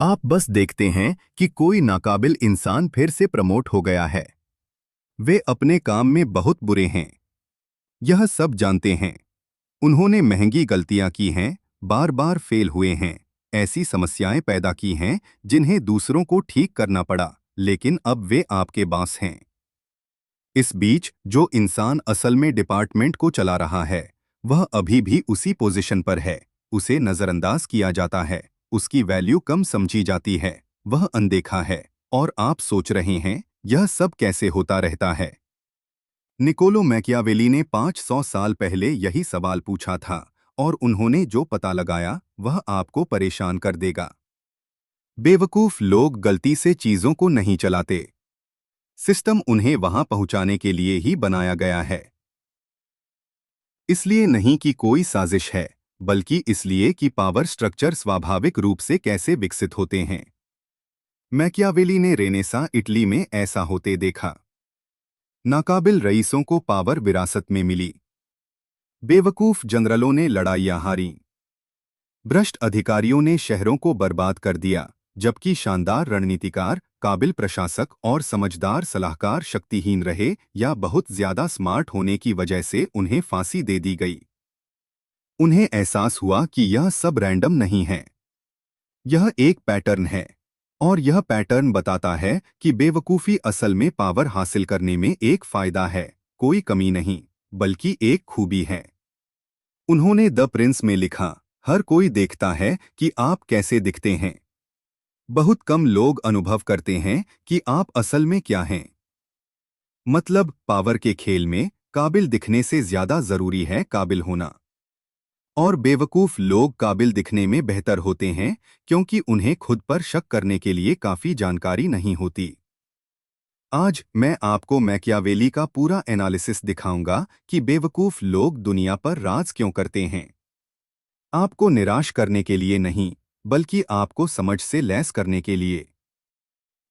आप बस देखते हैं कि कोई नाकाबिल इंसान फिर से प्रमोट हो गया है। वे अपने काम में बहुत बुरे हैं, यह सब जानते हैं। उन्होंने महंगी गलतियां की हैं, बार बार फेल हुए हैं, ऐसी समस्याएं पैदा की हैं जिन्हें दूसरों को ठीक करना पड़ा, लेकिन अब वे आपके बॉस हैं। इस बीच जो इंसान असल में डिपार्टमेंट को चला रहा है, वह अभी भी उसी पोजीशन पर है। उसे नजरअंदाज किया जाता है, उसकी वैल्यू कम समझी जाती है, वह अनदेखा है। और आप सोच रहे हैं, यह सब कैसे होता रहता है? निकोलो मैकियावेली ने 500 साल पहले यही सवाल पूछा था, और उन्होंने जो पता लगाया वह आपको परेशान कर देगा। बेवकूफ लोग गलती से चीजों को नहीं चलाते। सिस्टम उन्हें वहां पहुंचाने के लिए ही बनाया गया है। इसलिए नहीं कि कोई साजिश है, बल्कि इसलिए कि पावर स्ट्रक्चर स्वाभाविक रूप से कैसे विकसित होते हैं। मैकियावेली ने रेनेसां इटली में ऐसा होते देखा। नाकाबिल रईसों को पावर विरासत में मिली। बेवकूफ जनरलों ने लड़ाइयां हारी। भ्रष्ट अधिकारियों ने शहरों को बर्बाद कर दिया, जबकि शानदार रणनीतिकार, काबिल प्रशासक और समझदार सलाहकार शक्तिहीन रहे या बहुत ज्यादा स्मार्ट होने की वजह से उन्हें फांसी दे दी गई। उन्हें एहसास हुआ कि यह सब रैंडम नहीं है, यह एक पैटर्न है। और यह पैटर्न बताता है कि बेवकूफ़ी असल में पावर हासिल करने में एक फायदा है, कोई कमी नहीं, बल्कि एक खूबी है। उन्होंने द प्रिंस में लिखा, हर कोई देखता है कि आप कैसे दिखते हैं। बहुत कम लोग अनुभव करते हैं कि आप असल में क्या हैं। मतलब पावर के खेल में काबिल दिखने से ज्यादा जरूरी है काबिल होना। और बेवकूफ लोग काबिल दिखने में बेहतर होते हैं क्योंकि उन्हें खुद पर शक करने के लिए काफी जानकारी नहीं होती। आज मैं आपको मैकियावेली का पूरा एनालिसिस दिखाऊंगा कि बेवकूफ लोग दुनिया पर राज क्यों करते हैं। आपको निराश करने के लिए नहीं, बल्कि आपको समझ से लैस करने के लिए।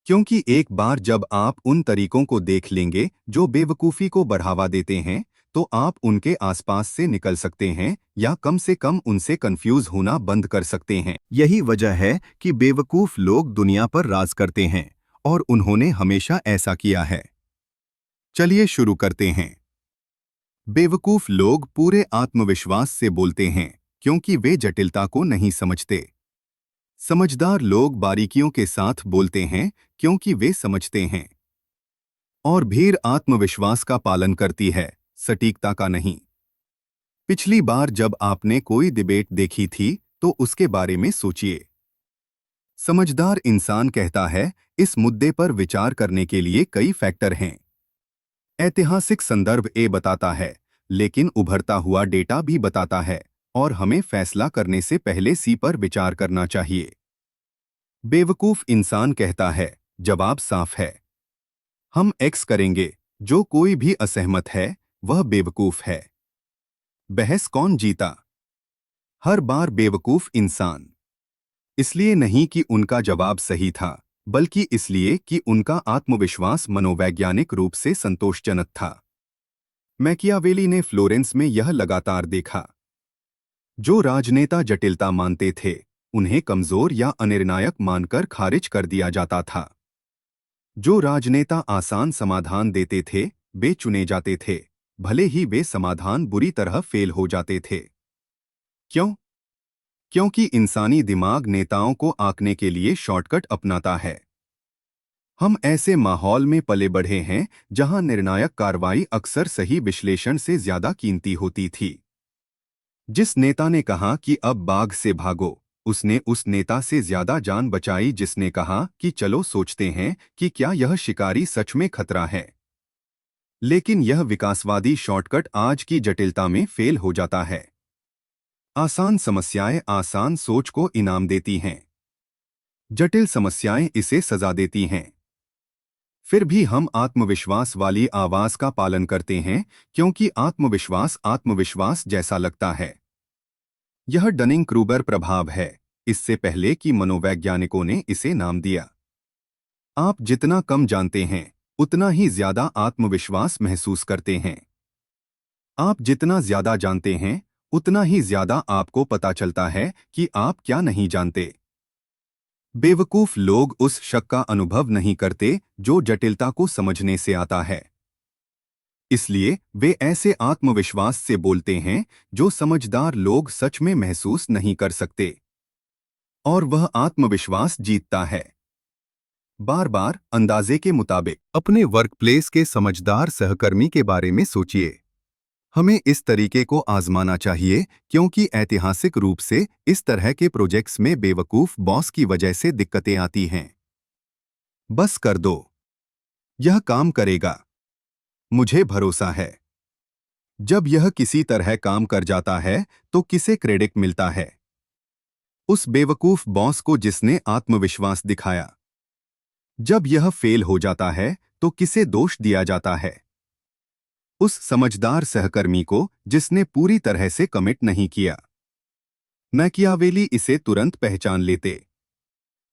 क्योंकि एक बार जब आप उन तरीकों को देख लेंगे जो बेवकूफ़ी को बढ़ावा देते हैं, तो आप उनके आसपास से निकल सकते हैं या कम से कम उनसे कंफ्यूज होना बंद कर सकते हैं। यही वजह है कि बेवकूफ़ लोग दुनिया पर राज करते हैं, और उन्होंने हमेशा ऐसा किया है। चलिए शुरू करते हैं। बेवकूफ़ लोग पूरे आत्मविश्वास से बोलते हैं, क्योंकि वे जटिलता को नहीं समझते। समझदार लोग बारीकियों के साथ बोलते हैं, क्योंकि वे समझते हैं। और भीड़ आत्मविश्वास का पालन करती है, सटीकता का नहीं। पिछली बार जब आपने कोई डिबेट देखी थी, तो उसके बारे में सोचिए। समझदार इंसान कहता है, इस मुद्दे पर विचार करने के लिए कई फैक्टर हैं। ऐतिहासिक संदर्भ ए बताता है, लेकिन उभरता हुआ डेटा भी बताता है, और हमें फैसला करने से पहले सी पर विचार करना चाहिए। बेवकूफ इंसान कहता है, जवाब साफ है, हम एक्स करेंगे। जो कोई भी असहमत है, वह बेवकूफ है। बहस कौन जीता? हर बार बेवकूफ इंसान। इसलिए नहीं कि उनका जवाब सही था, बल्कि इसलिए कि उनका आत्मविश्वास मनोवैज्ञानिक रूप से संतोषजनक था। मैकियावेली ने फ्लोरेंस में यह लगातार देखा। जो राजनेता जटिलता मानते थे, उन्हें कमजोर या अनिर्णायक मानकर खारिज कर दिया जाता था। जो राजनेता आसान समाधान देते थे, वे चुने जाते थे, भले ही वे समाधान बुरी तरह फेल हो जाते थे। क्यों? क्योंकि इंसानी दिमाग नेताओं को आंकने के लिए शॉर्टकट अपनाता है। हम ऐसे माहौल में पले बढ़े हैं जहां निर्णायक कार्रवाई अक्सर सही विश्लेषण से ज्यादा कीमती होती थी। जिस नेता ने कहा कि अब बाघ से भागो, उसने उस नेता से ज्यादा जान बचाई जिसने कहा कि चलो सोचते हैं कि क्या यह शिकारी सच में खतरा है। लेकिन यह विकासवादी शॉर्टकट आज की जटिलता में फेल हो जाता है। आसान समस्याएं आसान सोच को इनाम देती हैं, जटिल समस्याएं इसे सजा देती हैं। फिर भी हम आत्मविश्वास वाली आवाज का पालन करते हैं, क्योंकि आत्मविश्वास आत्मविश्वास जैसा लगता है। यह डनिंग क्रूगर प्रभाव है, इससे पहले कि मनोवैज्ञानिकों ने इसे नाम दिया। आप जितना कम जानते हैं, उतना ही ज्यादा आत्मविश्वास महसूस करते हैं। आप जितना ज्यादा जानते हैं, उतना ही ज्यादा आपको पता चलता है कि आप क्या नहीं जानते। बेवकूफ लोग उस शक का अनुभव नहीं करते जो जटिलता को समझने से आता है। इसलिए वे ऐसे आत्मविश्वास से बोलते हैं जो समझदार लोग सच में महसूस नहीं कर सकते। और वह आत्मविश्वास जीतता है। बार बार अंदाजे के मुताबिक अपने वर्कप्लेस के समझदार सहकर्मी के बारे में सोचिए। हमें इस तरीके को आजमाना चाहिए क्योंकि ऐतिहासिक रूप से इस तरह के प्रोजेक्ट्स में बेवकूफ बॉस की वजह से दिक्कतें आती हैं। बस कर दो, यह काम करेगा, मुझे भरोसा है। जब यह किसी तरह काम कर जाता है तो किसे क्रेडिट मिलता है? उस बेवकूफ बॉस को जिसने आत्मविश्वास दिखाया। जब यह फेल हो जाता है तो किसे दोष दिया जाता है? उस समझदार सहकर्मी को जिसने पूरी तरह से कमिट नहीं किया। मैकियावेली इसे तुरंत पहचान लेते।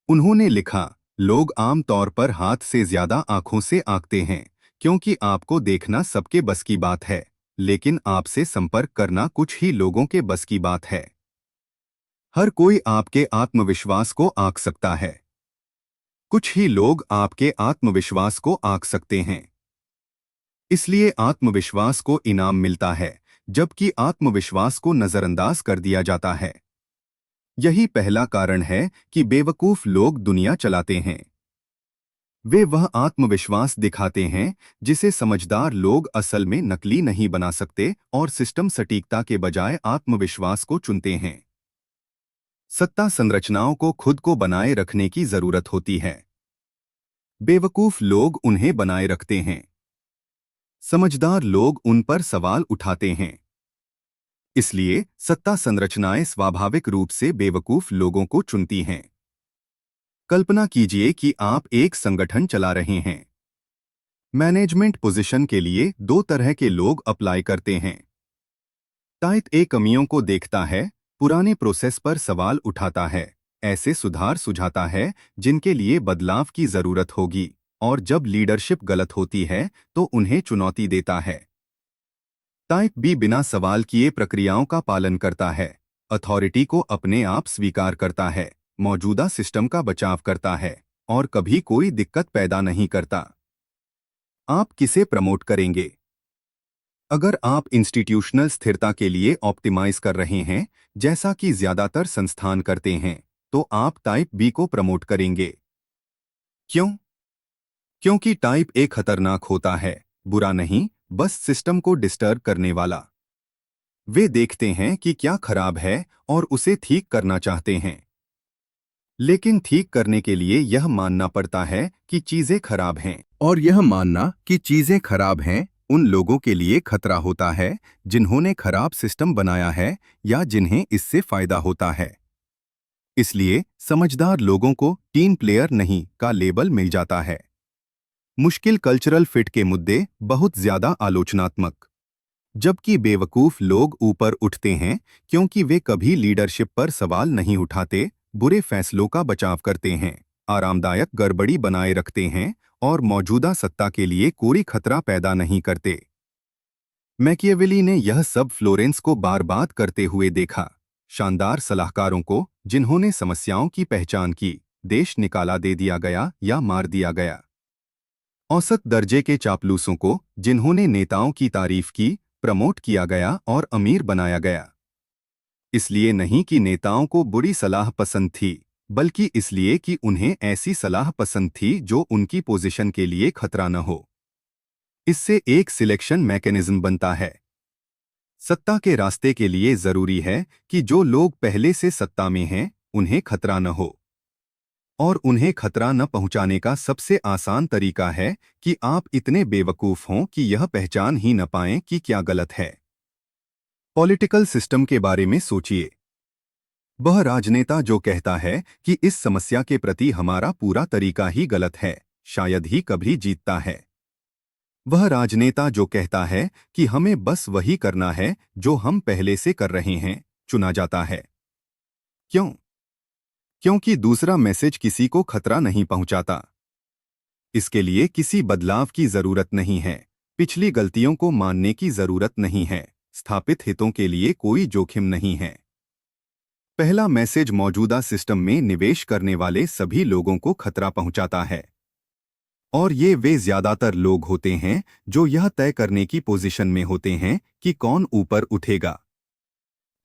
उन्होंने लिखा, लोग आम तौर पर हाथ से ज्यादा आंखों से आंकते हैं क्योंकि आपको देखना सबके बस की बात है, लेकिन आपसे संपर्क करना कुछ ही लोगों के बस की बात है। हर कोई आपके आत्मविश्वास को आंक सकता है, कुछ ही लोग आपके आत्मविश्वास को आंक सकते हैं। इसलिए आत्मविश्वास को इनाम मिलता है जबकि आत्मविश्वास को नजरअंदाज कर दिया जाता है। यही पहला कारण है कि बेवकूफ लोग दुनिया चलाते हैं। वे वह आत्मविश्वास दिखाते हैं जिसे समझदार लोग असल में नकली नहीं बना सकते और सिस्टम सटीकता के बजाय आत्मविश्वास को चुनते हैं। सत्ता संरचनाओं को खुद को बनाए रखने की जरूरत होती है। बेवकूफ लोग उन्हें बनाए रखते हैं। समझदार लोग उन पर सवाल उठाते हैं। इसलिए सत्ता संरचनाएं स्वाभाविक रूप से बेवकूफ लोगों को चुनती हैं। कल्पना कीजिए कि आप एक संगठन चला रहे हैं। मैनेजमेंट पोजीशन के लिए दो तरह के लोग अप्लाई करते हैं। टाइप ए कमियों को देखता है, पुराने प्रोसेस पर सवाल उठाता है, ऐसे सुधार सुझाता है जिनके लिए बदलाव की जरूरत होगी, और जब लीडरशिप गलत होती है तो उन्हें चुनौती देता है। टाइप बी बिना सवाल किए प्रक्रियाओं का पालन करता है, अथॉरिटी को अपने आप स्वीकार करता है, मौजूदा सिस्टम का बचाव करता है और कभी कोई दिक्कत पैदा नहीं करता। आप किसे प्रमोट करेंगे? अगर आप इंस्टीट्यूशनल स्थिरता के ऑप्टिमाइज ऑप्टिमाइज कर रहे हैं, जैसा कि ज्यादातर संस्थान करते हैं, तो आप टाइप बी को प्रमोट करेंगे। क्यों? क्योंकि टाइप ए खतरनाक होता है, बुरा नहीं, बस सिस्टम को डिस्टर्ब करने वाला। वे देखते हैं कि क्या खराब है और उसे ठीक करना चाहते हैं। लेकिन ठीक करने के लिए यह मानना पड़ता है कि चीजें खराब हैं, और यह मानना कि चीजें खराब हैं उन लोगों के लिए खतरा होता है जिन्होंने खराब सिस्टम बनाया है या जिन्हें इससे फायदा होता है। इसलिए समझदार लोगों को टीम प्लेयर नहीं का लेबल मिल जाता है। मुश्किल कल्चरल फिट के मुद्दे बहुत ज्यादा आलोचनात्मक। जबकि बेवकूफ लोग ऊपर उठते हैं क्योंकि वे कभी लीडरशिप पर सवाल नहीं उठाते, बुरे फैसलों का बचाव करते हैं, आरामदायक गड़बड़ी बनाए रखते हैं और मौजूदा सत्ता के लिए कोई खतरा पैदा नहीं करते। मैकियावेली ने यह सब फ्लोरेंस को बार बार करते हुए देखा। शानदार सलाहकारों को जिन्होंने समस्याओं की पहचान की, देश निकाला दे दिया गया या मार दिया गया। औसत दर्जे के चापलूसों को जिन्होंने नेताओं की तारीफ की, प्रमोट किया गया और अमीर बनाया गया। इसलिए नहीं कि नेताओं को बुरी सलाह पसंद थी, बल्कि इसलिए कि उन्हें ऐसी सलाह पसंद थी जो उनकी पोजीशन के लिए खतरा न हो। इससे एक सिलेक्शन मैकेनिज्म बनता है। सत्ता के रास्ते के लिए जरूरी है कि जो लोग पहले से सत्ता में हैं, उन्हें खतरा न हो। और उन्हें खतरा न पहुंचाने का सबसे आसान तरीका है कि आप इतने बेवकूफ हों कि यह पहचान ही न पाएं कि क्या गलत है। पॉलिटिकल सिस्टम के बारे में सोचिए। वह राजनेता जो कहता है कि इस समस्या के प्रति हमारा पूरा तरीका ही गलत है, शायद ही कभी जीतता है। वह राजनेता जो कहता है कि हमें बस वही करना है जो हम पहले से कर रहे हैं, चुना जाता है। क्यों? क्योंकि दूसरा मैसेज किसी को खतरा नहीं पहुंचाता। इसके लिए किसी बदलाव की जरूरत नहीं है, पिछली गलतियों को मानने की जरूरत नहीं है, स्थापित हितों के लिए कोई जोखिम नहीं है। पहला मैसेज मौजूदा सिस्टम में निवेश करने वाले सभी लोगों को खतरा पहुंचाता है, और ये वे ज्यादातर लोग होते हैं जो यह तय करने की पोजीशन में होते हैं कि कौन ऊपर उठेगा।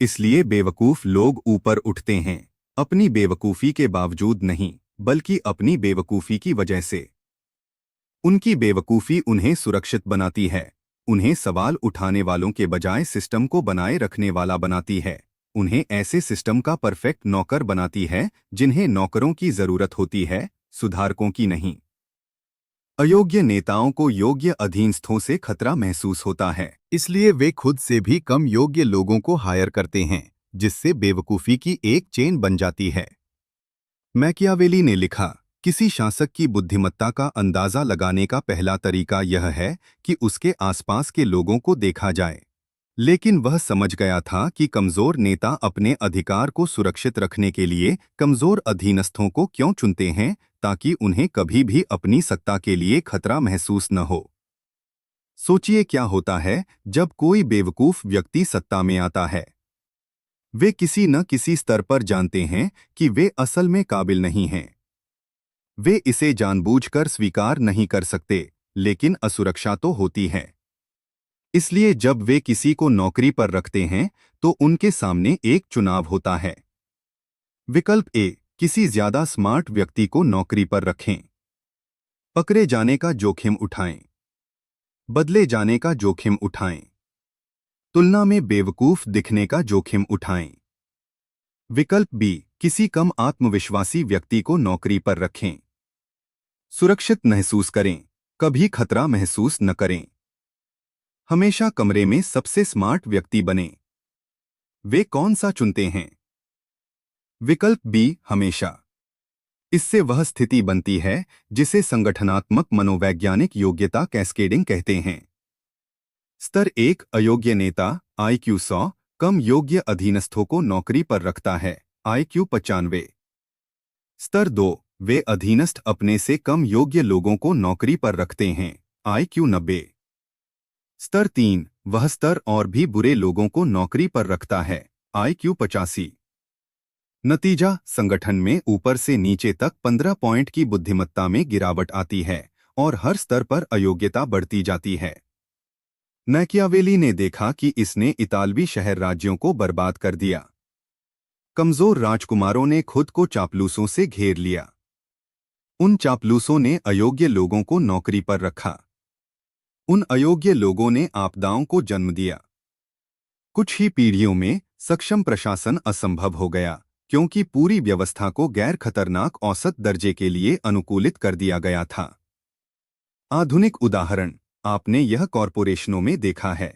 इसलिए बेवकूफ लोग ऊपर उठते हैं, अपनी बेवकूफ़ी के बावजूद नहीं, बल्कि अपनी बेवकूफ़ी की वजह से। उनकी बेवकूफ़ी उन्हें सुरक्षित बनाती है, उन्हें सवाल उठाने वालों के बजाय सिस्टम को बनाए रखने वाला बनाती है, उन्हें ऐसे सिस्टम का परफेक्ट नौकर बनाती है जिन्हें नौकरों की जरूरत होती है, सुधारकों की नहीं। अयोग्य नेताओं को योग्य अधीनस्थों से खतरा महसूस होता है, इसलिए वे खुद से भी कम योग्य लोगों को हायर करते हैं, जिससे बेवकूफ़ी की एक चेन बन जाती है। मैकियावेली ने लिखा, किसी शासक की बुद्धिमत्ता का अंदाजा लगाने का पहला तरीका यह है कि उसके आसपास के लोगों को देखा जाए। लेकिन वह समझ गया था कि कमजोर नेता अपने अधिकार को सुरक्षित रखने के लिए कमजोर अधीनस्थों को क्यों चुनते हैं, ताकि उन्हें कभी भी अपनी सत्ता के लिए खतरा महसूस न हो। सोचिए क्या होता है जब कोई बेवकूफ व्यक्ति सत्ता में आता है। वे किसी न किसी स्तर पर जानते हैं कि वे असल में काबिल नहीं हैं। वे इसे जानबूझकर स्वीकार नहीं कर सकते, लेकिन असुरक्षा तो होती है। इसलिए जब वे किसी को नौकरी पर रखते हैं तो उनके सामने एक चुनाव होता है। विकल्प ए, किसी ज्यादा स्मार्ट व्यक्ति को नौकरी पर रखें, पकड़े जाने का जोखिम उठाएं, बदले जाने का जोखिम उठाएं, तुलना में बेवकूफ दिखने का जोखिम उठाएं। विकल्प बी, किसी कम आत्मविश्वासी व्यक्ति को नौकरी पर रखें, सुरक्षित महसूस करें, कभी खतरा महसूस न करें, हमेशा कमरे में सबसे स्मार्ट व्यक्ति बने। वे कौन सा चुनते हैं? विकल्प बी, हमेशा। इससे वह स्थिति बनती है जिसे संगठनात्मक मनोवैज्ञानिक योग्यता कैस्केडिंग कहते हैं। स्तर 1, अयोग्य नेता, IQ 100, कम योग्य अधीनस्थों को नौकरी पर रखता है, IQ 95। स्तर 2, वे अधीनस्थ अपने से कम योग्य लोगों को नौकरी पर रखते हैं, IQ 90। स्तर 3, वह स्तर और भी बुरे लोगों को नौकरी पर रखता है, IQ 85। नतीजा, संगठन में ऊपर से नीचे तक 15 पॉइंट की बुद्धिमत्ता में गिरावट आती है और हर स्तर पर अयोग्यता बढ़ती जाती है। मैकियावेली ने देखा कि इसने इतालवी शहर राज्यों को बर्बाद कर दिया। कमजोर राजकुमारों ने खुद को चापलूसों से घेर लिया। उन चापलूसों ने अयोग्य लोगों को नौकरी पर रखा। उन अयोग्य लोगों ने आपदाओं को जन्म दिया। कुछ ही पीढ़ियों में सक्षम प्रशासन असंभव हो गया, क्योंकि पूरी व्यवस्था को गैर खतरनाक औसत दर्जे के लिए अनुकूलित कर दिया गया था। आधुनिक उदाहरण आपने यह कॉरपोरेशनों में देखा है।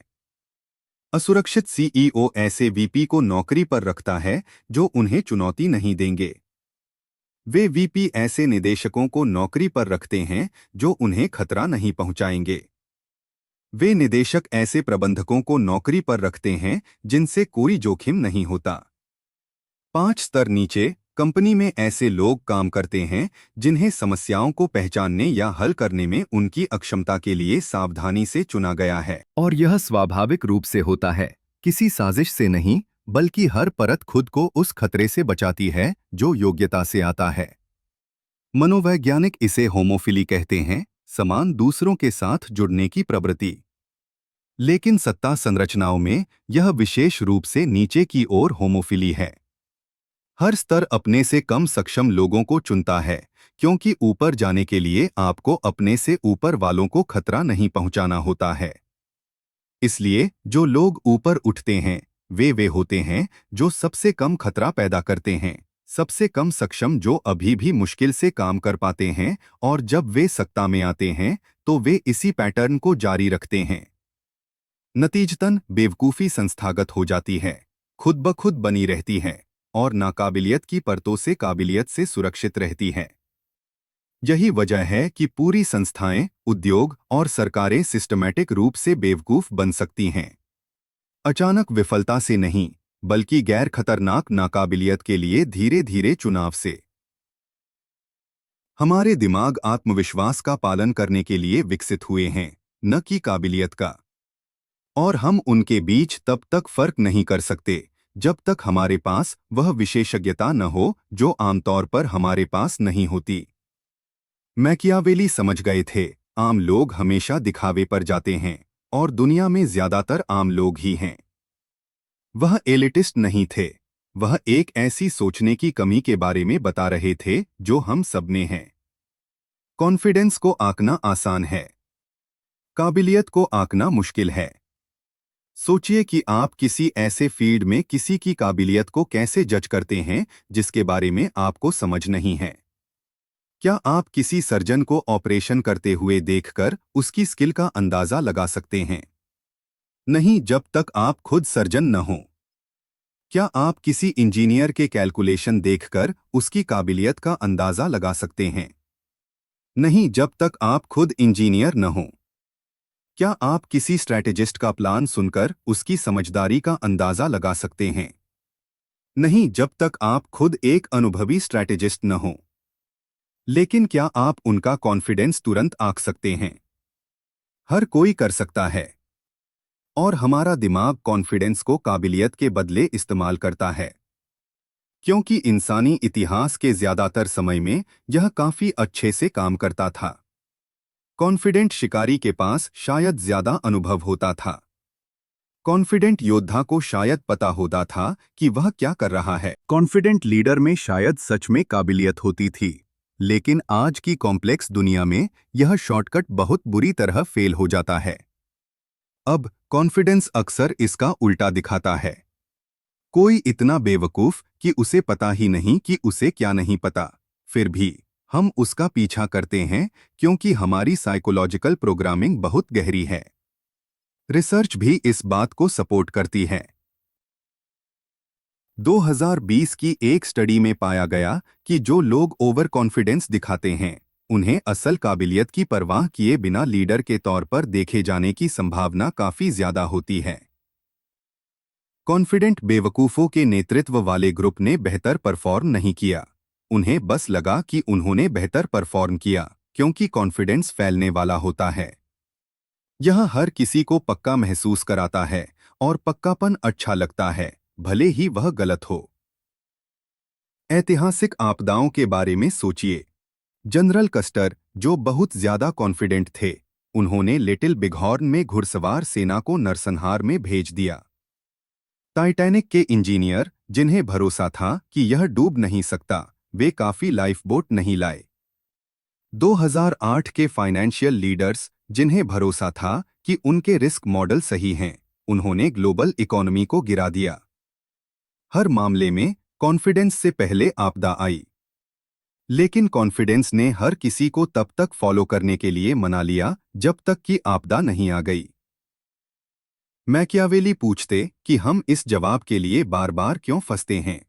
असुरक्षित CEO ऐसे VP को नौकरी पर रखता है जो उन्हें चुनौती नहीं देंगे। वे VP ऐसे निदेशकों को नौकरी पर रखते हैं जो उन्हें खतरा नहीं पहुंचाएंगे। वे निदेशक ऐसे प्रबंधकों को नौकरी पर रखते हैं जिनसे कोई जोखिम नहीं होता। 5 स्तर नीचे, कंपनी में ऐसे लोग काम करते हैं जिन्हें समस्याओं को पहचानने या हल करने में उनकी अक्षमता के लिए सावधानी से चुना गया है। और यह स्वाभाविक रूप से होता है, किसी साजिश से नहीं, बल्कि हर परत खुद को उस खतरे से बचाती है जो योग्यता से आता है। मनोवैज्ञानिक इसे होमोफिली कहते हैं, समान दूसरों के साथ जुड़ने की प्रवृत्ति। लेकिन सत्ता संरचनाओं में यह विशेष रूप से नीचे की ओर होमोफिली है। हर स्तर अपने से कम सक्षम लोगों को चुनता है, क्योंकि ऊपर जाने के लिए आपको अपने से ऊपर वालों को खतरा नहीं पहुंचाना होता है। इसलिए जो लोग ऊपर उठते हैं वे होते हैं जो सबसे कम खतरा पैदा करते हैं, सबसे कम सक्षम जो अभी भी मुश्किल से काम कर पाते हैं, और जब वे सत्ता में आते हैं तो वे इसी पैटर्न को जारी रखते हैं। नतीजतन बेवकूफ़ी संस्थागत हो जाती है, खुद ब खुद बनी रहती है और नाकाबिलियत की परतों से काबिलियत से सुरक्षित रहती है। यही वजह है कि पूरी संस्थाएं, उद्योग और सरकारें सिस्टमैटिक रूप से बेवकूफ बन सकती हैं। अचानक विफलता से नहीं, बल्कि गैर खतरनाक नाकाबिलियत के लिए धीरे धीरे चुनाव से। हमारे दिमाग आत्मविश्वास का पालन करने के लिए विकसित हुए हैं, न कि काबिलियत का। और हम उनके बीच तब तक फर्क नहीं कर सकते जब तक हमारे पास वह विशेषज्ञता न हो जो आमतौर पर हमारे पास नहीं होती। मैकियावेली समझ गए थे, आम लोग हमेशा दिखावे पर जाते हैं और दुनिया में ज्यादातर आम लोग ही हैं। वह एलिटिस्ट नहीं थे, वह एक ऐसी सोचने की कमी के बारे में बता रहे थे जो हम सब में है। कॉन्फिडेंस को आंकना आसान है, काबिलियत को आंकना मुश्किल है। सोचिए कि आप किसी ऐसे फील्ड में किसी की काबिलियत को कैसे जज करते हैं जिसके बारे में आपको समझ नहीं है। क्या आप किसी सर्जन को ऑपरेशन करते हुए देखकर उसकी स्किल का अंदाजा लगा सकते हैं? नहीं, जब तक आप खुद सर्जन न हों। क्या आप किसी इंजीनियर के कैलकुलेशन देखकर उसकी काबिलियत का अंदाजा लगा सकते हैं? नहीं, जब तक आप खुद इंजीनियर न हों। क्या आप किसी स्ट्रैटेजिस्ट का प्लान सुनकर उसकी समझदारी का अंदाजा लगा सकते हैं? नहीं, जब तक आप खुद एक अनुभवी स्ट्रैटेजिस्ट न हों। लेकिन क्या आप उनका कॉन्फिडेंस तुरंत आंक सकते हैं? हर कोई कर सकता है। और हमारा दिमाग कॉन्फिडेंस को काबिलियत के बदले इस्तेमाल करता है, क्योंकि इंसानी इतिहास के ज्यादातर समय में यह काफी अच्छे से काम करता था। कॉन्फिडेंट शिकारी के पास शायद ज्यादा अनुभव होता था। कॉन्फिडेंट योद्धा को शायद पता होता था कि वह क्या कर रहा है। कॉन्फिडेंट लीडर में शायद सच में काबिलियत होती थी। लेकिन आज की कॉम्प्लेक्स दुनिया में यह शॉर्टकट बहुत बुरी तरह फेल हो जाता है। अब कॉन्फिडेंस अक्सर इसका उल्टा दिखाता है। कोई इतना बेवकूफ कि उसे पता ही नहीं कि उसे क्या नहीं पता, फिर भी हम उसका पीछा करते हैं क्योंकि हमारी साइकोलॉजिकल प्रोग्रामिंग बहुत गहरी है। रिसर्च भी इस बात को सपोर्ट करती है। 2020 की एक स्टडी में पाया गया कि जो लोग ओवर कॉन्फिडेंस दिखाते हैं, उन्हें असल काबिलियत की परवाह किए बिना लीडर के तौर पर देखे जाने की संभावना काफी ज्यादा होती है। कॉन्फिडेंट बेवकूफों के नेतृत्व वाले ग्रुप ने बेहतर परफॉर्म नहीं किया। उन्हें बस लगा कि उन्होंने बेहतर परफॉर्म किया क्योंकि कॉन्फिडेंस फैलने वाला होता है। यह हर किसी को पक्का महसूस कराता है और पक्कापन अच्छा लगता है, भले ही वह गलत हो। ऐतिहासिक आपदाओं के बारे में सोचिए। जनरल कस्टर, जो बहुत ज्यादा कॉन्फिडेंट थे, उन्होंने लिटिल बिघॉर्न में घुड़सवार सेना को नरसंहार में भेज दिया। टाइटैनिक के इंजीनियर, जिन्हें भरोसा था कि यह डूब नहीं सकता, वे काफी लाइफबोट नहीं लाए। 2008 के फाइनेंशियल लीडर्स, जिन्हें भरोसा था कि उनके रिस्क मॉडल सही हैं, उन्होंने ग्लोबल इकोनॉमी को गिरा दिया। हर मामले में कॉन्फिडेंस से पहले आपदा आई। लेकिन कॉन्फिडेंस ने हर किसी को तब तक फॉलो करने के लिए मना लिया जब तक कि आपदा नहीं आ गई। मैकियावेली पूछते कि हम इस जवाब के लिए बार बार क्यों फंसते हैं।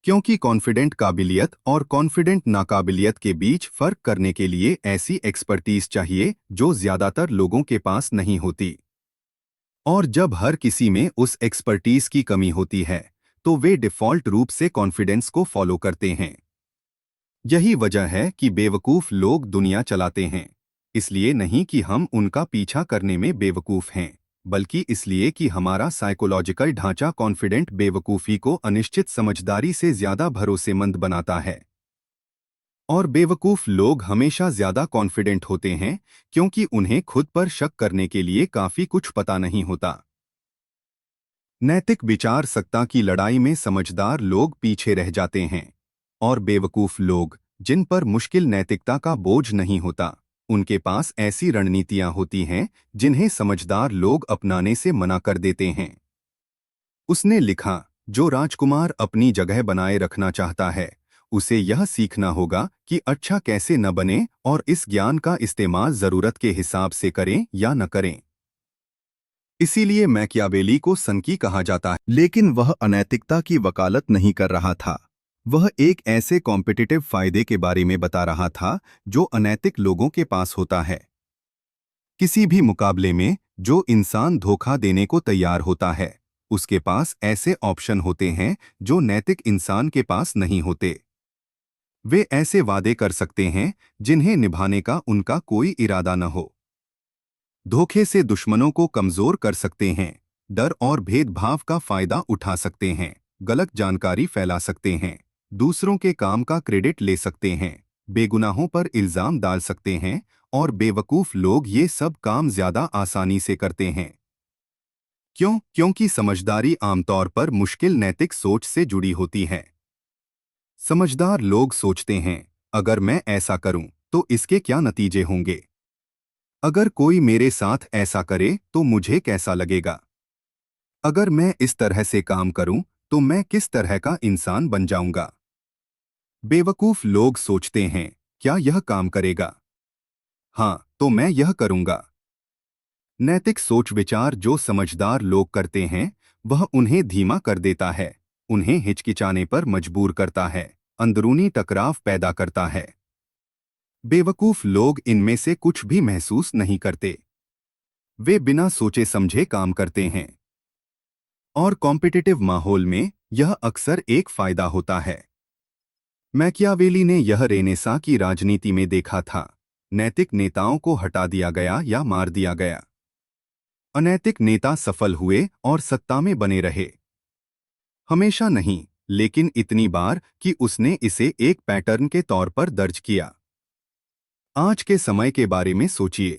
क्योंकि कॉन्फिडेंट काबिलियत और कॉन्फिडेंट नाकाबिलियत के बीच फर्क करने के लिए ऐसी एक्सपर्टीज चाहिए जो ज्यादातर लोगों के पास नहीं होती। और जब हर किसी में उस एक्सपर्टीज की कमी होती है, तो वे डिफ़ॉल्ट रूप से कॉन्फिडेंस को फॉलो करते हैं। यही वजह है कि बेवकूफ़ लोग दुनिया चलाते हैं, इसलिए नहीं कि हम उनका पीछा करने में बेवकूफ़ हैं, बल्कि इसलिए कि हमारा साइकोलॉजिकल ढांचा कॉन्फिडेंट बेवकूफ़ी को अनिश्चित समझदारी से ज़्यादा भरोसेमंद बनाता है। और बेवकूफ़ लोग हमेशा ज़्यादा कॉन्फिडेंट होते हैं क्योंकि उन्हें खुद पर शक करने के लिए काफ़ी कुछ पता नहीं होता। नैतिक विचार सत्ता की लड़ाई में समझदार लोग पीछे रह जाते हैं, और बेवकूफ़ लोग, जिन पर मुश्किल नैतिकता का बोझ नहीं होता, उनके पास ऐसी रणनीतियां होती हैं जिन्हें समझदार लोग अपनाने से मना कर देते हैं। उसने लिखा, जो राजकुमार अपनी जगह बनाए रखना चाहता है, उसे यह सीखना होगा कि अच्छा कैसे न बने और इस ज्ञान का इस्तेमाल ज़रूरत के हिसाब से करें या न करें। इसीलिए मैकियावेली को सनकी कहा जाता है। लेकिन वह अनैतिकता की वकालत नहीं कर रहा था। वह एक ऐसे कॉम्पिटिटिव फायदे के बारे में बता रहा था जो अनैतिक लोगों के पास होता है। किसी भी मुकाबले में जो इंसान धोखा देने को तैयार होता है, उसके पास ऐसे ऑप्शन होते हैं जो नैतिक इंसान के पास नहीं होते। वे ऐसे वादे कर सकते हैं जिन्हें निभाने का उनका कोई इरादा न हो। धोखे से दुश्मनों को कमजोर कर सकते हैं, डर और भेदभाव का फायदा उठा सकते हैं, गलत जानकारी फैला सकते हैं, दूसरों के काम का क्रेडिट ले सकते हैं, बेगुनाहों पर इल्जाम डाल सकते हैं और बेवकूफ लोग ये सब काम ज्यादा आसानी से करते हैं। क्यों? क्योंकि समझदारी आमतौर पर मुश्किल नैतिक सोच से जुड़ी होती है। समझदार लोग सोचते हैं, अगर मैं ऐसा करूं तो इसके क्या नतीजे होंगे? अगर कोई मेरे साथ ऐसा करे तो मुझे कैसा लगेगा? अगर मैं इस तरह से काम करूं तो मैं किस तरह का इंसान बन जाऊंगा? बेवकूफ लोग सोचते हैं, क्या यह काम करेगा? हाँ, तो मैं यह करूंगा। नैतिक सोच विचार जो समझदार लोग करते हैं, वह उन्हें धीमा कर देता है, उन्हें हिचकिचाने पर मजबूर करता है, अंदरूनी टकराव पैदा करता है। बेवकूफ लोग इनमें से कुछ भी महसूस नहीं करते। वे बिना सोचे समझे काम करते हैं और कॉम्पिटिटिव माहौल में यह अक्सर एक फायदा होता है। मैकियावेली ने यह रेनेसां की राजनीति में देखा था। नैतिक नेताओं को हटा दिया गया या मार दिया गया। अनैतिक नेता सफल हुए और सत्ता में बने रहे। हमेशा नहीं, लेकिन इतनी बार कि उसने इसे एक पैटर्न के तौर पर दर्ज किया। आज के समय के बारे में सोचिए।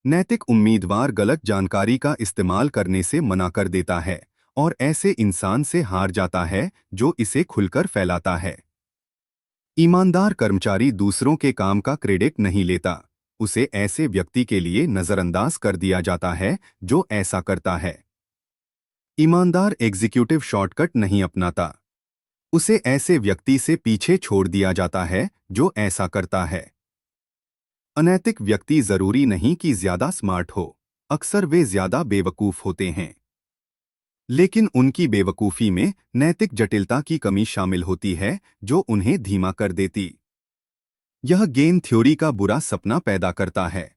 नैतिक उम्मीदवार गलत जानकारी का इस्तेमाल करने से मना कर देता है और ऐसे इंसान से हार जाता है जो इसे खुलकर फैलाता है। ईमानदार कर्मचारी दूसरों के काम का क्रेडिट नहीं लेता, उसे ऐसे व्यक्ति के लिए नजरअंदाज कर दिया जाता है जो ऐसा करता है। ईमानदार एग्जीक्यूटिव शॉर्टकट नहीं अपनाता, उसे ऐसे व्यक्ति से पीछे छोड़ दिया जाता है जो ऐसा करता है। अनैतिक व्यक्ति जरूरी नहीं कि ज्यादा स्मार्ट हो, अक्सर वे ज्यादा बेवकूफ होते हैं। लेकिन उनकी बेवकूफी में नैतिक जटिलता की कमी शामिल होती है जो उन्हें धीमा कर देती। यह गेम थ्योरी का बुरा सपना पैदा करता है।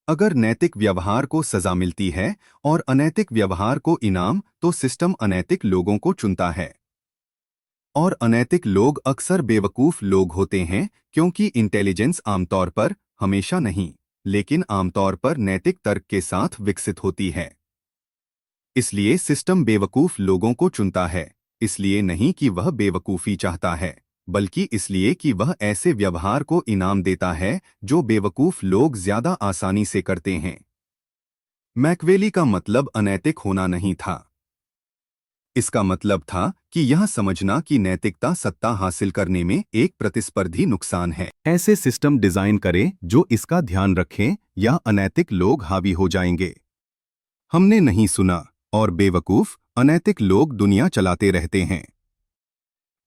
अगर नैतिक व्यवहार को सजा मिलती है और अनैतिक व्यवहार को इनाम, तो सिस्टम अनैतिक लोगों को चुनता है। और अनैतिक लोग अक्सर बेवकूफ लोग होते हैं क्योंकि इंटेलिजेंस आमतौर पर, हमेशा नहीं, लेकिन आमतौर पर नैतिक तर्क के साथ विकसित होती है। इसलिए सिस्टम बेवकूफ लोगों को चुनता है, इसलिए नहीं कि वह बेवकूफ़ी चाहता है, बल्कि इसलिए कि वह ऐसे व्यवहार को इनाम देता है जो बेवकूफ लोग ज्यादा आसानी से करते हैं। मैकवेली का मतलब अनैतिक होना नहीं था। इसका मतलब था कि यह समझना कि नैतिकता सत्ता हासिल करने में एक प्रतिस्पर्धी नुकसान है। ऐसे सिस्टम डिजाइन करें जो इसका ध्यान रखें या अनैतिक लोग हावी हो जाएंगे। हमने नहीं सुना और बेवकूफ अनैतिक लोग दुनिया चलाते रहते हैं।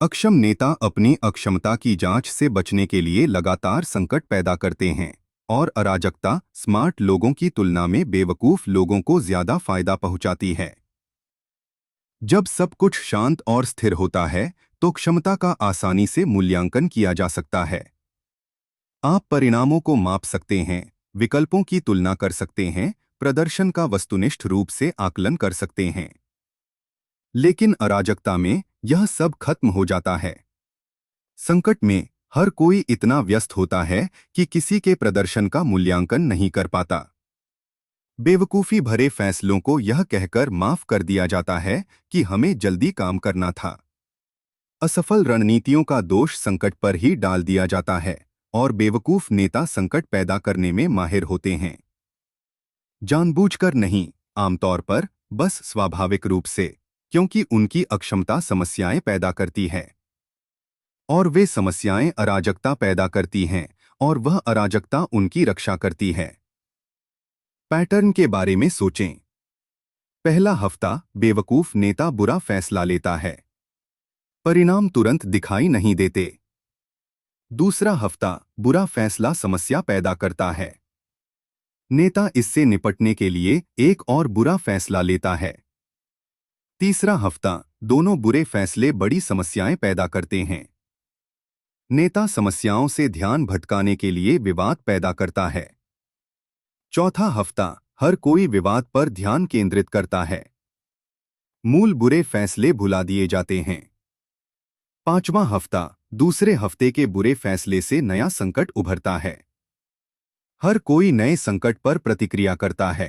अक्षम नेता अपनी अक्षमता की जांच से बचने के लिए लगातार संकट पैदा करते हैं और अराजकता स्मार्ट लोगों की तुलना में बेवकूफ लोगों को ज्यादा फायदा पहुंचाती है। जब सब कुछ शांत और स्थिर होता है तो क्षमता का आसानी से मूल्यांकन किया जा सकता है। आप परिणामों को माप सकते हैं, विकल्पों की तुलना कर सकते हैं, प्रदर्शन का वस्तुनिष्ठ रूप से आकलन कर सकते हैं। लेकिन अराजकता में यह सब खत्म हो जाता है। संकट में हर कोई इतना व्यस्त होता है कि किसी के प्रदर्शन का मूल्यांकन नहीं कर पाता। बेवकूफ़ी भरे फैसलों को यह कहकर माफ कर दिया जाता है कि हमें जल्दी काम करना था। असफल रणनीतियों का दोष संकट पर ही डाल दिया जाता है और बेवकूफ नेता संकट पैदा करने में माहिर होते हैं। जानबूझकर नहीं, आमतौर पर बस स्वाभाविक रूप से, क्योंकि उनकी अक्षमता समस्याएं पैदा करती है और वे समस्याएं अराजकता पैदा करती हैं और वह अराजकता उनकी रक्षा करती है। पैटर्न के बारे में सोचें। पहला हफ्ता बेवकूफ नेता बुरा फैसला लेता है, परिणाम तुरंत दिखाई नहीं देते। दूसरा हफ्ता बुरा फैसला समस्या पैदा करता है, नेता इससे निपटने के लिए एक और बुरा फैसला लेता है। तीसरा हफ्ता दोनों बुरे फैसले बड़ी समस्याएं पैदा करते हैं, नेता समस्याओं से ध्यान भटकाने के लिए विवाद पैदा करता है। चौथा हफ्ता हर कोई विवाद पर ध्यान केंद्रित करता है, मूल बुरे फैसले भुला दिए जाते हैं। पांचवां हफ्ता दूसरे हफ्ते के बुरे फैसले से नया संकट उभरता है, हर कोई नए संकट पर प्रतिक्रिया करता है।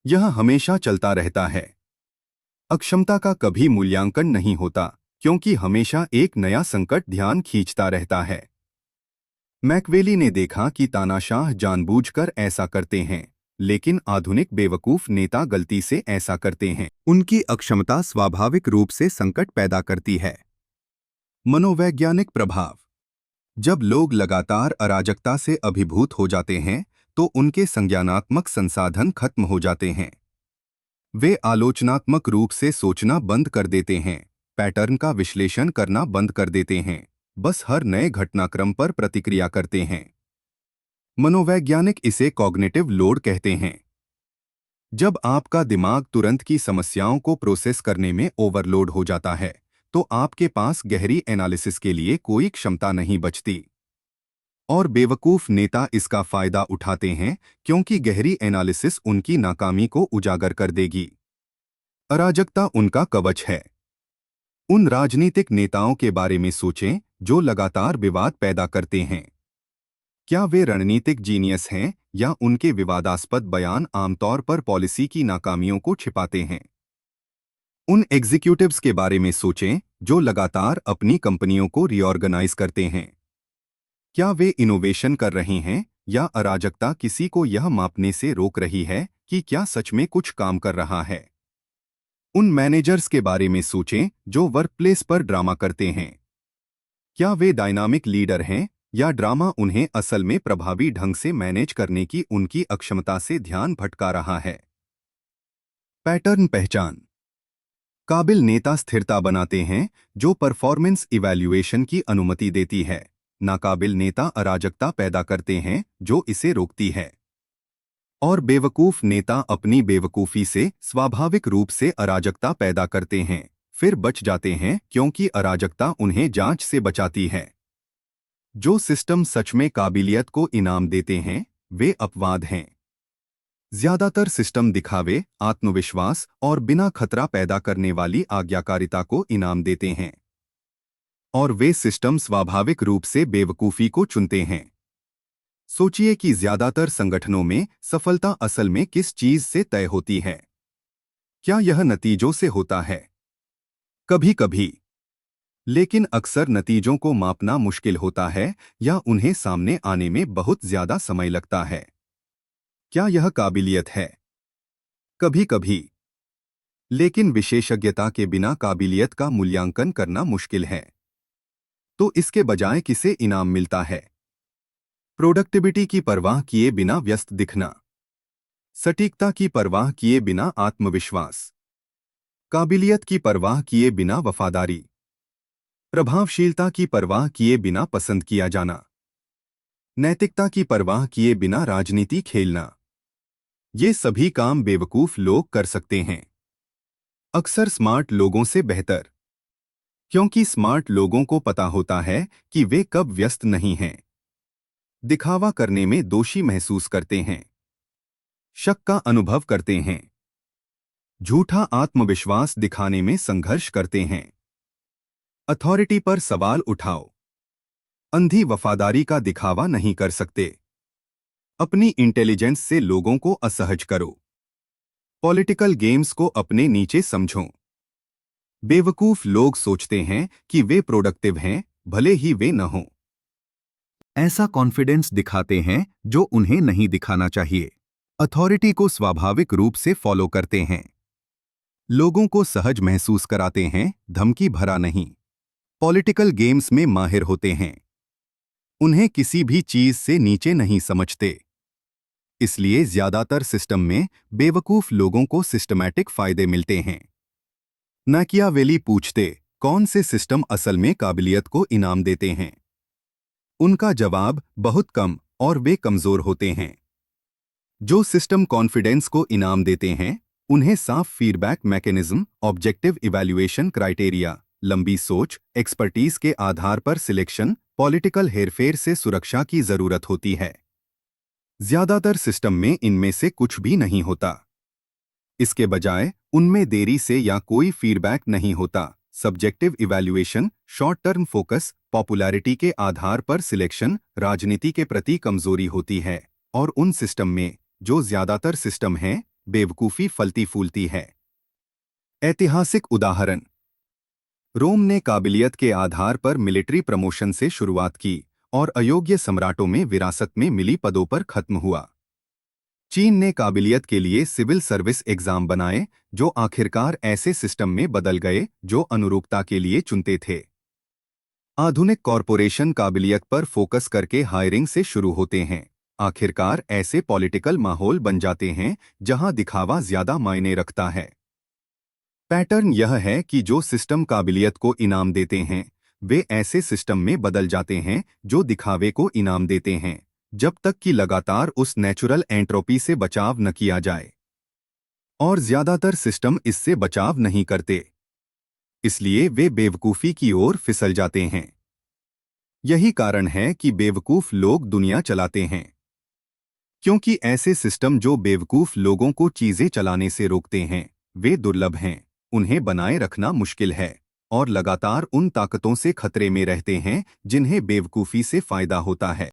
यह हमेशा चलता रहता है। अक्षमता का कभी मूल्यांकन नहीं होता, क्योंकि हमेशा एक नया संकट ध्यान खींचता रहता है। मैकवेली ने देखा कि तानाशाह जानबूझकर ऐसा करते हैं, लेकिन आधुनिक बेवकूफ नेता गलती से ऐसा करते हैं। उनकी अक्षमता स्वाभाविक रूप से संकट पैदा करती है। मनोवैज्ञानिक प्रभाव। जब लोग लगातार अराजकता से अभिभूत हो जाते हैं, तो उनके संज्ञानात्मक संसाधन खत्म हो जाते हैं। वे आलोचनात्मक रूप से सोचना बंद कर देते हैं, पैटर्न का विश्लेषण करना बंद कर देते हैं, बस हर नए घटनाक्रम पर प्रतिक्रिया करते हैं। मनोवैज्ञानिक इसे कॉग्निटिव लोड कहते हैं। जब आपका दिमाग तुरंत की समस्याओं को प्रोसेस करने में ओवरलोड हो जाता है, तो आपके पास गहरी एनालिसिस के लिए कोई क्षमता नहीं बचती। और बेवकूफ नेता इसका फायदा उठाते हैं, क्योंकि गहरी एनालिसिस उनकी नाकामी को उजागर कर देगी। अराजकता उनका कवच है। उन राजनीतिक नेताओं के बारे में सोचें जो लगातार विवाद पैदा करते हैं। क्या वे रणनीतिक जीनियस हैं, या उनके विवादास्पद बयान आमतौर पर पॉलिसी की नाकामियों को छिपाते हैं? उन एग्जीक्यूटिव्स के बारे में सोचें जो लगातार अपनी कंपनियों को रीऑर्गेनाइज करते हैं। क्या वे इनोवेशन कर रहे हैं, या अराजकता किसी को यह मापने से रोक रही है कि क्या सच में कुछ काम कर रहा है? उन मैनेजर्स के बारे में सोचें जो वर्कप्लेस पर ड्रामा करते हैं। क्या वे डायनामिक लीडर हैं, या ड्रामा उन्हें असल में प्रभावी ढंग से मैनेज करने की उनकी अक्षमता से ध्यान भटका रहा है? पैटर्न पहचान। काबिल नेता स्थिरता बनाते हैं, जो परफॉर्मेंस इवैल्यूएशन की अनुमति देती है। नाकाबिल नेता अराजकता पैदा करते हैं, जो इसे रोकती है। और बेवकूफ नेता अपनी बेवकूफी से स्वाभाविक रूप से अराजकता पैदा करते हैं, फिर बच जाते हैं क्योंकि अराजकता उन्हें जांच से बचाती है। जो सिस्टम सच में काबिलियत को इनाम देते हैं, वे अपवाद हैं। ज्यादातर सिस्टम दिखावे, आत्मविश्वास और बिना खतरा पैदा करने वाली आज्ञाकारिता को इनाम देते हैं। और वे सिस्टम स्वाभाविक रूप से बेवकूफी को चुनते हैं। सोचिए कि ज्यादातर संगठनों में सफलता असल में किस चीज से तय होती है? क्या यह नतीजों से होता है? कभी कभी, लेकिन अक्सर नतीजों को मापना मुश्किल होता है, या उन्हें सामने आने में बहुत ज्यादा समय लगता है। क्या यह काबिलियत है? कभी कभी, लेकिन विशेषज्ञता के बिना काबिलियत का मूल्यांकन करना मुश्किल है। तो इसके बजाय किसे इनाम मिलता है? प्रोडक्टिविटी की परवाह किए बिना व्यस्त दिखना, सटीकता की परवाह किए बिना आत्मविश्वास, काबिलियत की परवाह किए बिना वफादारी, प्रभावशीलता की परवाह किए बिना पसंद किया जाना, नैतिकता की परवाह किए बिना राजनीति खेलना। ये सभी काम बेवकूफ लोग कर सकते हैं, अक्सर स्मार्ट लोगों से बेहतर, क्योंकि स्मार्ट लोगों को पता होता है कि वे कब व्यस्त नहीं हैं, दिखावा करने में दोषी महसूस करते हैं, शक का अनुभव करते हैं, झूठा आत्मविश्वास दिखाने में संघर्ष करते हैं, अथॉरिटी पर सवाल उठाओ, अंधी वफादारी का दिखावा नहीं कर सकते, अपनी इंटेलिजेंस से लोगों को असहज करो, पॉलिटिकल गेम्स को अपने नीचे समझो। बेवकूफ लोग सोचते हैं कि वे प्रोडक्टिव हैं, भले ही वे न हों। ऐसा कॉन्फिडेंस दिखाते हैं जो उन्हें नहीं दिखाना चाहिए। अथॉरिटी को स्वाभाविक रूप से फॉलो करते हैं, लोगों को सहज महसूस कराते हैं, धमकी भरा नहीं। पॉलिटिकल गेम्स में माहिर होते हैं, उन्हें किसी भी चीज से नीचे नहीं समझते। इसलिए ज्यादातर सिस्टम में बेवकूफ लोगों को सिस्टमैटिक फायदे मिलते हैं। मैकियावेली पूछते, कौन से सिस्टम असल में काबिलियत को इनाम देते हैं? उनका जवाब, बहुत कम, और वे कमजोर होते हैं। जो सिस्टम कॉन्फिडेंस को इनाम देते हैं, उन्हें साफ feedback mechanism, objective evaluation criteria, लंबी सोच, एक्सपर्टीज के आधार पर सिलेक्शन, पॉलिटिकल हेरफेर से सुरक्षा की जरूरत होती है। ज्यादातर सिस्टम में इनमें से कुछ भी नहीं होता। इसके बजाय उनमें देरी से या कोई फीडबैक नहीं होता। Subjective evaluation, short term focus, popularity के आधार पर सिलेक्शन, राजनीति के प्रति कमजोरी होती है। और उन सिस्टम में, जो ज्यादातर सिस्टम हैं, बेवकूफ़ी फलती फूलती है। ऐतिहासिक उदाहरण। रोम ने काबिलियत के आधार पर मिलिट्री प्रमोशन से शुरुआत की और अयोग्य सम्राटों में विरासत में मिली पदों पर खत्म हुआ। चीन ने काबिलियत के लिए सिविल सर्विस एग्जाम बनाए, जो आखिरकार ऐसे सिस्टम में बदल गए जो अनुरूपता के लिए चुनते थे। आधुनिक कॉरपोरेशन काबिलियत पर फोकस करके हायरिंग से शुरू होते हैं। आखिरकार ऐसे पॉलिटिकल माहौल बन जाते हैं जहां दिखावा ज्यादा मायने रखता है। पैटर्न यह है कि जो सिस्टम काबिलियत को इनाम देते हैं, वे ऐसे सिस्टम में बदल जाते हैं जो दिखावे को इनाम देते हैं, जब तक कि लगातार उस नेचुरल एंट्रोपी से बचाव न किया जाए। और ज्यादातर सिस्टम इससे बचाव नहीं करते, इसलिए वे बेवकूफ़ी की ओर फिसल जाते हैं। यही कारण है कि बेवकूफ़ लोग दुनिया चलाते हैं, क्योंकि ऐसे सिस्टम जो बेवकूफ़ लोगों को चीज़ें चलाने से रोकते हैं, वे दुर्लभ हैं, उन्हें बनाए रखना मुश्किल है, और लगातार उन ताकतों से खतरे में रहते हैं जिन्हें बेवकूफ़ी से फ़ायदा होता है।